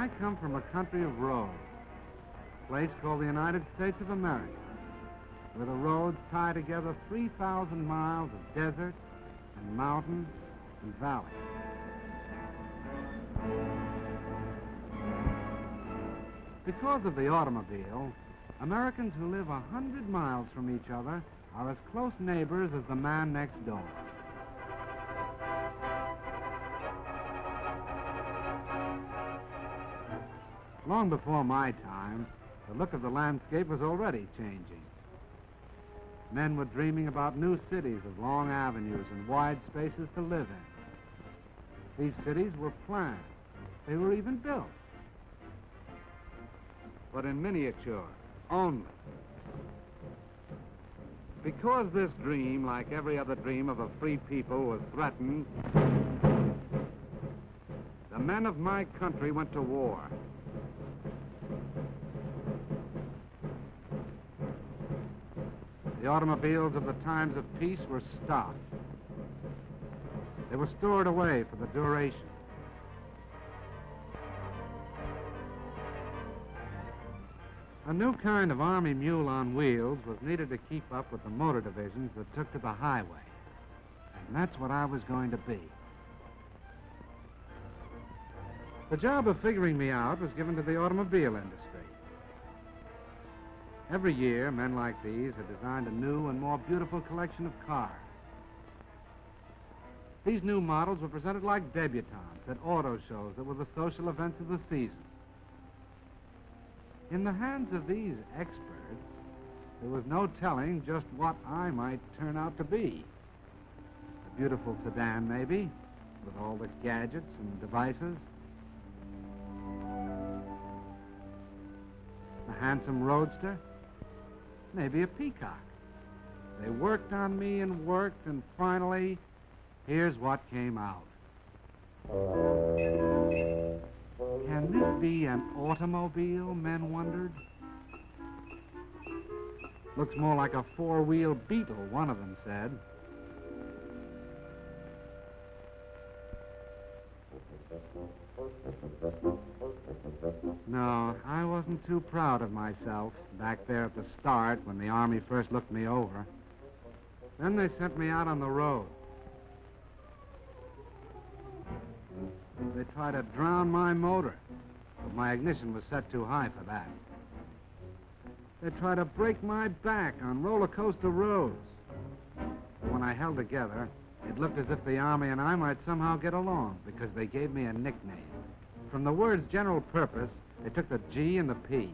I come from a country of roads, a place called the United States of America, where the roads tie together 3,000 miles of desert and mountain and valley. Because of the automobile, Americans who live 100 miles from each other are as close neighbors as the man next door. Long before my time, the look of the landscape was already changing. Men were dreaming about new cities of long avenues and wide spaces to live in. These cities were planned. They were even built. But in miniature, only. Because this dream, like every other dream of a free people, was threatened, the men of my country went to war. The automobiles of the times of peace were stopped. They were stored away for the duration. A new kind of army mule on wheels was needed to keep up with the motor divisions that took to the highway. And that's what I was going to be. The job of figuring me out was given to the automobile industry. Every year, men like these had designed a new and more beautiful collection of cars. These new models were presented like debutantes at auto shows that were the social events of the season. In the hands of these experts, there was no telling just what I might turn out to be. A beautiful sedan, maybe, with all the gadgets and devices. A handsome roadster. Maybe a peacock. They worked on me and worked, and finally, here's what came out. Can this be an automobile, men wondered? Looks more like a four-wheel Beetle, one of them said. No, I wasn't too proud of myself back there at the start when the Army first looked me over. Then they sent me out on the road. They tried to drown my motor, but my ignition was set too high for that. They tried to break my back on roller coaster roads. When I held together, it looked as if the Army and I might somehow get along, because they gave me a nickname. From the words general purpose, they took the G and the P.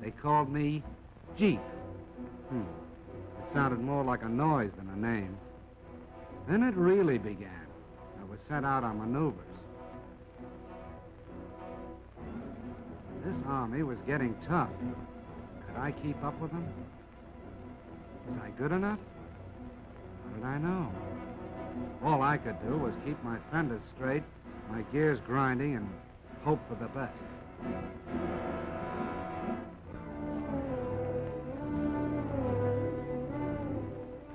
They called me Jeep. It sounded more like a noise than a name. Then it really began. I was sent out on maneuvers. This Army was getting tough. Could I keep up with them? Was I good enough? How did I know? All I could do was keep my fenders straight, my gears grinding, and hope for the best.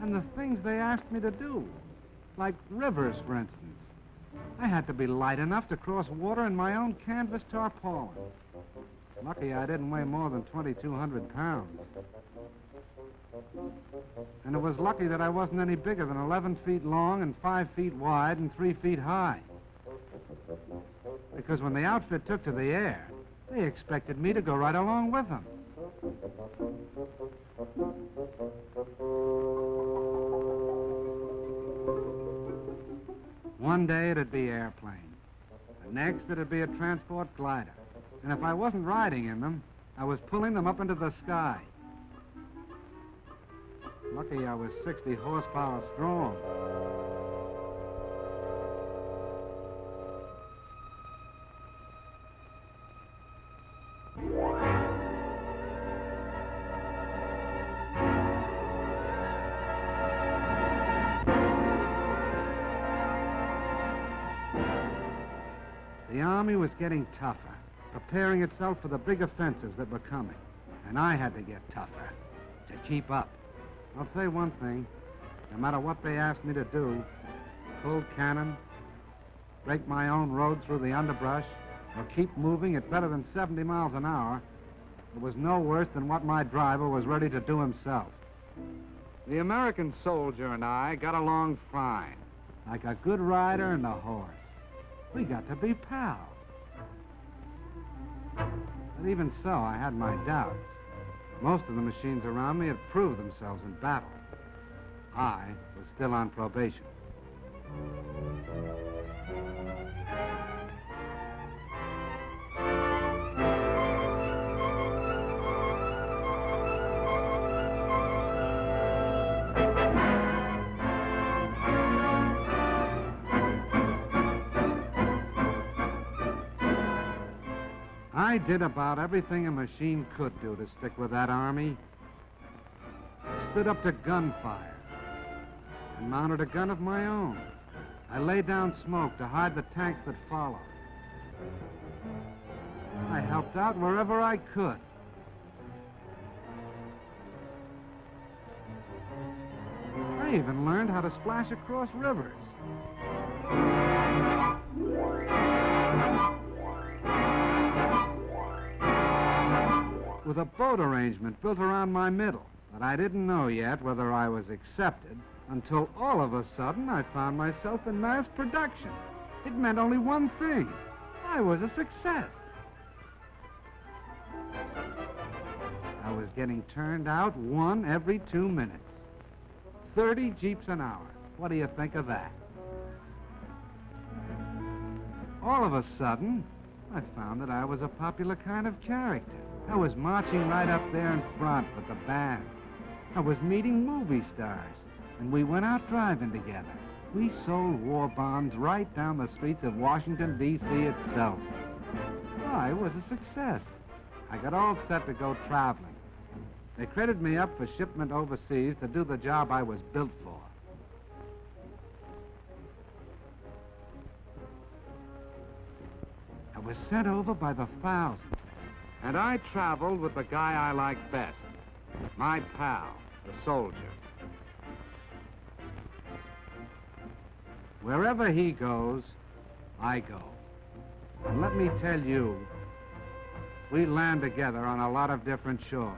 And the things they asked me to do, like rivers, for instance. I had to be light enough to cross water in my own canvas tarpaulin. Lucky I didn't weigh more than 2,200 pounds. And it was lucky that I wasn't any bigger than 11 feet long and 5 feet wide and 3 feet high. Because when the outfit took to the air, they expected me to go right along with them. One day it'd be airplanes. The next it'd be a transport glider. And if I wasn't riding in them, I was pulling them up into the sky. Lucky I was 60 horsepower strong. The Army was getting tougher, preparing itself for the big offensives that were coming. And I had to get tougher to keep up. I'll say one thing. No matter what they asked me to do, pull cannon, break my own road through the underbrush, or keep moving at better than 70 miles an hour, it was no worse than what my driver was ready to do himself. The American soldier and I got along fine, like a good rider and a horse. We got to be pals. But even so, I had my doubts. Most of the machines around me had proved themselves in battle. I was still on probation. I did about everything a machine could do to stick with that army. I stood up to gunfire and mounted a gun of my own. I laid down smoke to hide the tanks that followed. I helped out wherever I could. I even learned how to splash across rivers. With a boat arrangement built around my middle. But I didn't know yet whether I was accepted until all of a sudden I found myself in mass production. It meant only one thing. I was a success. I was getting turned out one every 2 minutes. 30 Jeeps an hour. What do you think of that? All of a sudden, I found that I was a popular kind of character. I was marching right up there in front with the band. I was meeting movie stars, and we went out driving together. We sold war bonds right down the streets of Washington, D.C. itself. I was a success. I got all set to go traveling. They credited me up for shipment overseas to do the job I was built for. I was sent over by the thousands. And I traveled with the guy I liked best, my pal, the soldier. Wherever he goes, I go. And let me tell you, we land together on a lot of different shores.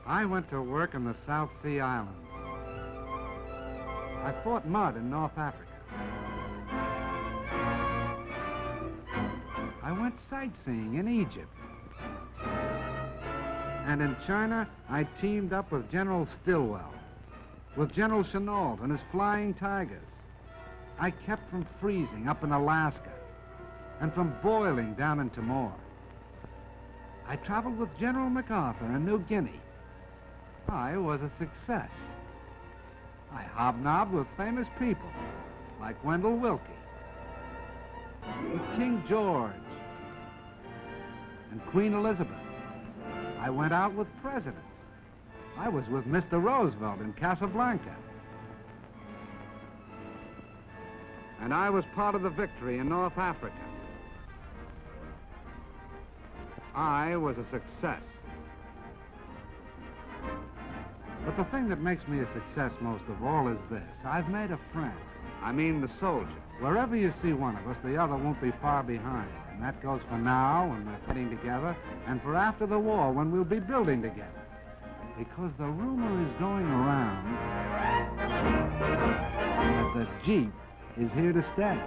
I went to work in the South Sea Islands. I fought mud in North Africa. I went sightseeing in Egypt. And in China, I teamed up with General Stilwell, with General Chennault and his Flying Tigers. I kept from freezing up in Alaska and from boiling down in Timor. I traveled with General MacArthur in New Guinea. I was a success. I hobnobbed with famous people, like Wendell Willkie, with King George, and Queen Elizabeth. I went out with presidents. I was with Mr. Roosevelt in Casablanca. And I was part of the victory in North Africa. I was a success. But the thing that makes me a success most of all is this. I've made a friend. I mean the soldier. Wherever you see one of us, the other won't be far behind. And that goes for now, when we're fighting together, and for after the war, when we'll be building together. Because the rumor is going around that the Jeep is here to stay.